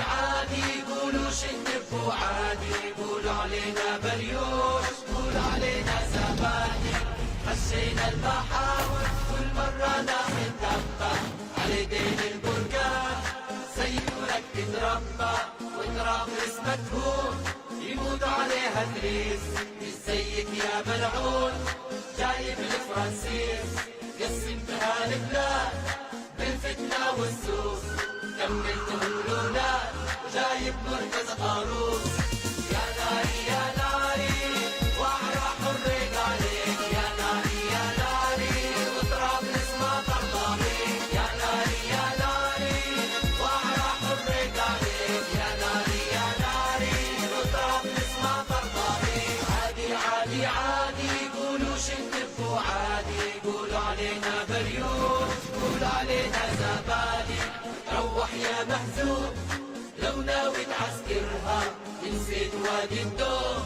عادي يقولوا شنب عادي، يقولوا علينا بريوش، يقولوا علينا زبادي. خشينا المحاور كل مرة ناخد دبة على دين البركان، سيورك تتربى وترابلس مدهون يموت عليها تريس. مش زيك يا ملعون جايب الفرنسيس، قسمتها البلاد بالفتنة والسوس، كملتهم الأولاد وجايب مركز قاروس. يا ناري يا ناري وأعرح الريق عليك، يا ناري يا ناري وطرابلس ما ترضى بيك. يا ناري يا ناري وأعرح الريق عليك، يا ناري يا ناري وطرابلس ما ترضى بيك. عادي عادي عادي يقولوا شنب عادي، يقولوا علينا بريوش، يقولوا علينا زبادي. روح يا محزون لو ناوي تعسكرها، نسيت وادي الدور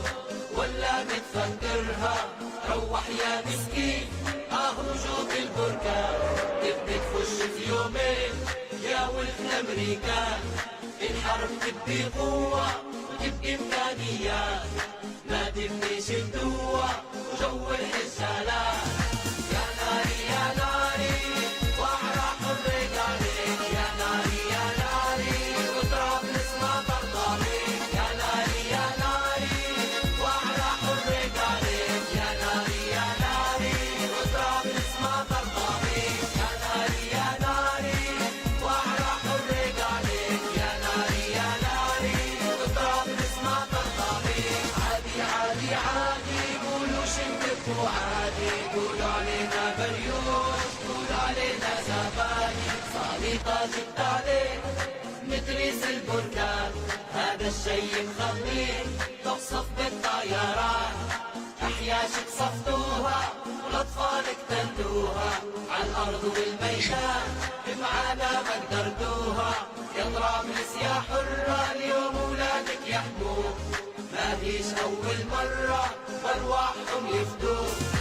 ولا متفكرها. روح يا مسكين وجوب البركان، تبي تخش في يومين يا ولد الامريكان. الحرب تبي قوة وتبقي امكانيات، ما تبنيش الدوة وجو الحسالات. يا ناري يا ناري واعرح الريق عليك، يا ناري يا ناري وطرابلس ما ترضى بيك. يا ناري يا ناري واعرح الريق عليك، يا ناري يا ناري وطرابلس ما ترضى بيك. يا ناري يا ناري واعرح الريق عليك، يا ناري يا ناري وطرابلس ما ترضى بيك. عادي عادي عادي يقولوا شنب عادي، يقولوا علينا بريوش، يقولوا علينا زبادي. صليطة جبت عليك مدريس البركان، هذا الشي مخليك تقصف بالطيران. أحياشك صفتوها والأطفال قتلتوها، عالأرض والميدان معانا ما قدرتوها. يا طرابلس يا حرة اليوم ولادك يحموك، ما هيش أول مرة بأرواحهم يفدوك.